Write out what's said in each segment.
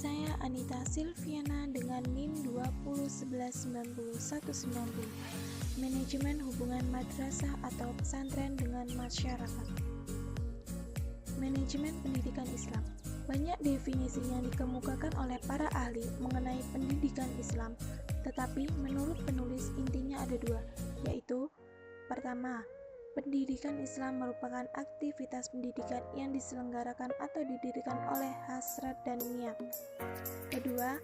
Saya Anita Silviana dengan NIM 20119190. Manajemen hubungan madrasah atau pesantren dengan masyarakat. Manajemen pendidikan Islam. Banyak definisi yang dikemukakan oleh para ahli mengenai pendidikan Islam, tetapi menurut penulis intinya ada dua, yaitu pertama, pendidikan Islam merupakan aktivitas pendidikan yang diselenggarakan atau didirikan oleh hasrat dan niat. Kedua,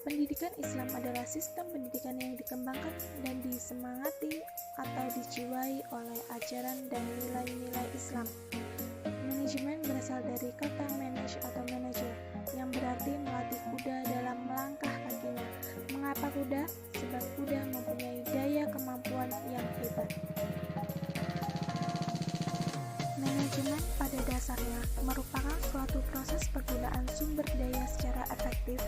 pendidikan Islam adalah sistem pendidikan yang dikembangkan dan disemangati atau dijiwai oleh ajaran dan nilai-nilai Islam. Manajemen berasal dari kata manage atau manager, yang berarti melatih kuda dalam melangkah kakinya. Mengapa kuda? Sebab kuda mempunyai daya kemampuan yang hebat. Manajemen pada dasarnya merupakan suatu proses penggunaan sumber daya secara efektif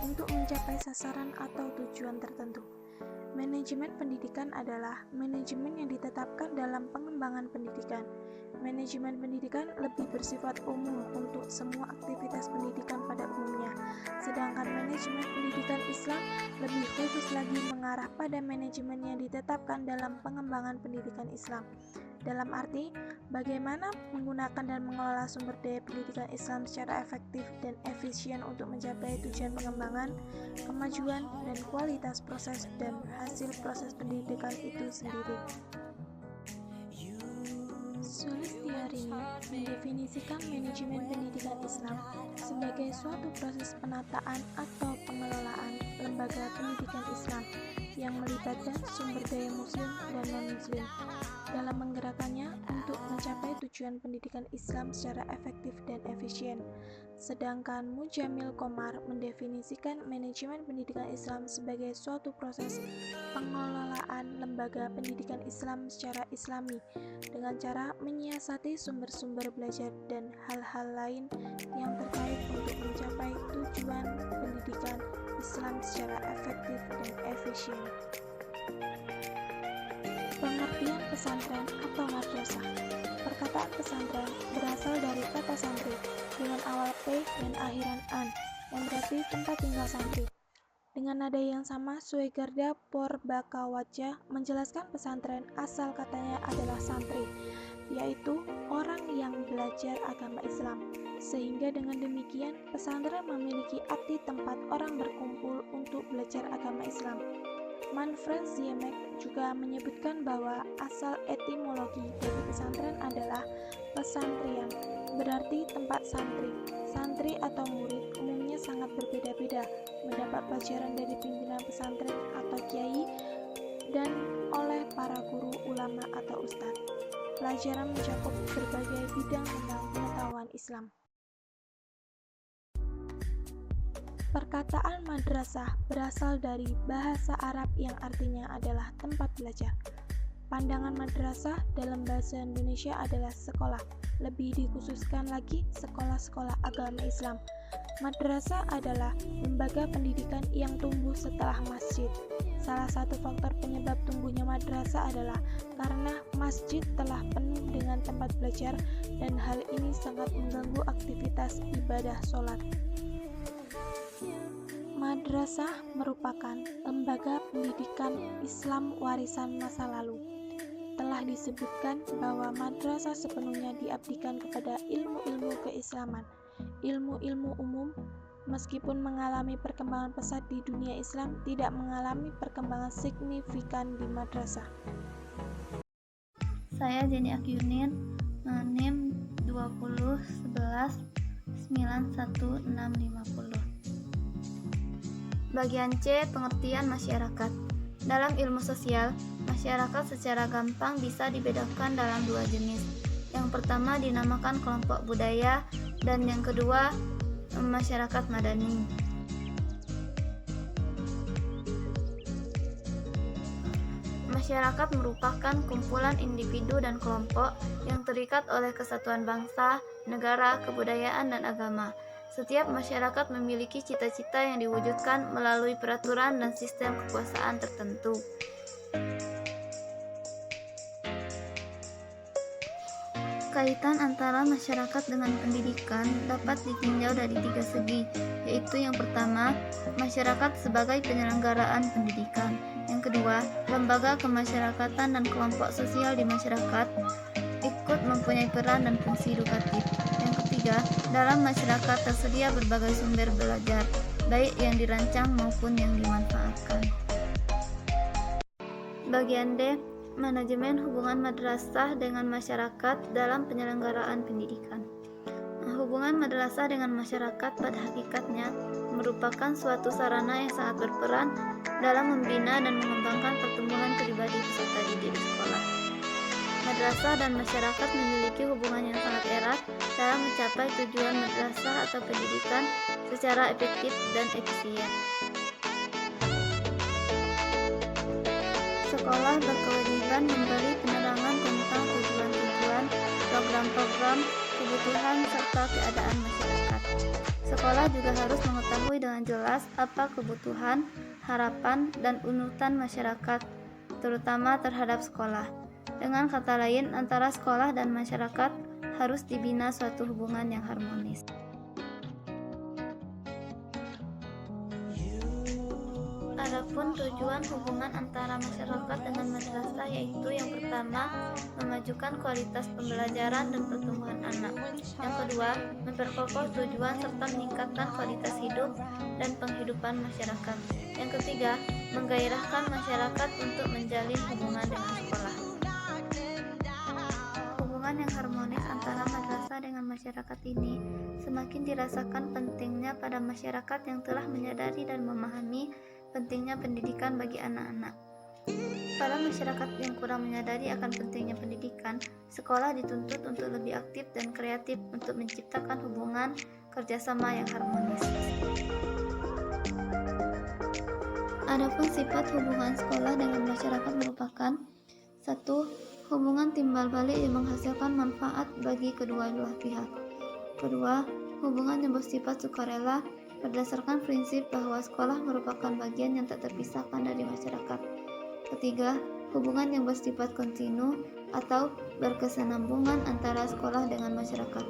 untuk mencapai sasaran atau tujuan tertentu. Manajemen pendidikan adalah manajemen yang ditetapkan dalam pengembangan pendidikan. Manajemen pendidikan lebih bersifat umum untuk semua aktivitas pendidikan pada umumnya, sedangkan manajemen pendidikan Islam lebih khusus lagi mengarah pada manajemen yang ditetapkan dalam pengembangan pendidikan Islam. Dalam arti, bagaimana menggunakan dan mengelola sumber daya pendidikan Islam secara efektif dan efisien untuk mencapai tujuan pengembangan, kemajuan, dan kualitas proses dan hasil proses pendidikan itu sendiri. Sulistiarini mendefinisikan manajemen pendidikan Islam sebagai suatu proses penataan atau pengelolaan lembaga pendidikan Islam yang melibatkan sumber daya muslim dan non-muslim dalam menggerakkannya untuk mencapai tujuan pendidikan Islam secara efektif dan efisien. Sedangkan Mujamil Komar mendefinisikan manajemen pendidikan Islam sebagai suatu proses pengelolaan lembaga pendidikan Islam secara islami dengan cara menyiasati sumber-sumber belajar dan hal-hal lain yang terkait untuk mencapai tujuan pendidikan Islam secara efektif dan efisien. Pengertian pesantren atau madrasah. Perkataan pesantren berasal dari kata santri dengan awal P dan akhiran an, yang berarti tempat tinggal santri. Dengan nada yang sama, Suegarda Porbakawatja menjelaskan pesantren asal katanya adalah santri, yaitu orang yang belajar agama Islam. Sehingga dengan demikian, pesantren memiliki arti tempat orang berkumpul untuk belajar agama Islam. Manfred Ziemek juga menyebutkan bahwa asal etimologi dari pesantren adalah pesantrian, berarti tempat santri. Santri atau murid umumnya sangat berbeda-beda, mendapat pelajaran dari pimpinan pesantren atau kiai dan oleh para guru, ulama atau ustadz. Pelajaran mencakup berbagai bidang tentang pengetahuan Islam. Perkataan madrasah berasal dari bahasa Arab yang artinya adalah tempat belajar. Pandangan madrasah dalam bahasa Indonesia adalah sekolah, lebih dikhususkan lagi sekolah-sekolah agama Islam. Madrasah adalah lembaga pendidikan yang tumbuh setelah masjid. Salah satu faktor penyebab tumbuhnya madrasah adalah karena masjid telah penuh dengan tempat belajar dan hal ini sangat mengganggu aktivitas ibadah sholat. Madrasah merupakan lembaga pendidikan Islam warisan masa lalu. Telah disebutkan bahwa madrasah sepenuhnya diabdikan kepada ilmu-ilmu keislaman. Ilmu-ilmu umum, meskipun mengalami perkembangan pesat di dunia Islam, tidak mengalami perkembangan signifikan di madrasah. Saya Jenny Akyunin, NIM 20119160. Bagian C. Pengertian masyarakat. Dalam ilmu sosial, masyarakat secara gampang bisa dibedakan dalam dua jenis. Yang pertama dinamakan kelompok budaya dan yang kedua masyarakat madani. Masyarakat merupakan kumpulan individu dan kelompok yang terikat oleh kesatuan bangsa, negara, kebudayaan, dan agama. Setiap masyarakat memiliki cita-cita yang diwujudkan melalui peraturan dan sistem kekuasaan tertentu. Kaitan antara masyarakat dengan pendidikan dapat ditinjau dari 3 segi, yaitu yang pertama, masyarakat sebagai penyelenggaraan pendidikan. Yang kedua, lembaga kemasyarakatan dan kelompok sosial di masyarakat ikut mempunyai peran dan fungsi edukatif. Yang ketiga, dalam masyarakat tersedia berbagai sumber belajar, baik yang dirancang maupun yang dimanfaatkan. Bagian D, manajemen hubungan madrasah dengan masyarakat dalam penyelenggaraan pendidikan. Hubungan madrasah dengan masyarakat pada hakikatnya merupakan suatu sarana yang sangat berperan dalam membina dan mengembangkan pertumbuhan pribadi peserta didik di sekolah. Madrasah dan masyarakat memiliki hubungan yang sangat erat dalam mencapai tujuan madrasah atau pendidikan secara efektif dan efisien. Sekolah berkewajiban memberi penerangan tentang tujuan-tujuan, program-program, kebutuhan, serta keadaan masyarakat. Sekolah juga harus mengetahui dengan jelas apa kebutuhan, harapan, dan unutan masyarakat, terutama terhadap sekolah. Dengan kata lain, antara sekolah dan masyarakat harus dibina suatu hubungan yang harmonis. Adapun tujuan hubungan antara masyarakat dengan madrasah yaitu yang pertama, memajukan kualitas pembelajaran dan pertumbuhan anak. Yang kedua, memperkokoh tujuan serta meningkatkan kualitas hidup dan penghidupan masyarakat. Yang ketiga, menggairahkan masyarakat untuk menjalin hubungan dengan sekolah. Hubungan yang harmonis antara madrasah dengan masyarakat ini semakin dirasakan pentingnya pada masyarakat yang telah menyadari dan memahami pentingnya pendidikan bagi anak-anak. Pada masyarakat yang kurang menyadari akan pentingnya pendidikan, sekolah dituntut untuk lebih aktif dan kreatif untuk menciptakan hubungan kerjasama yang harmonis. Adapun sifat hubungan sekolah dengan masyarakat merupakan 1. Hubungan timbal balik yang menghasilkan manfaat bagi kedua-dua pihak. Kedua, hubungan yang bersifat sukarela berdasarkan prinsip bahwa sekolah merupakan bagian yang tak terpisahkan dari masyarakat. Ketiga, hubungan yang bersifat kontinu atau berkesinambungan antara sekolah dengan masyarakat.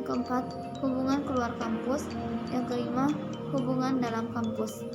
Keempat, hubungan keluar kampus. Yang kelima, hubungan dalam kampus.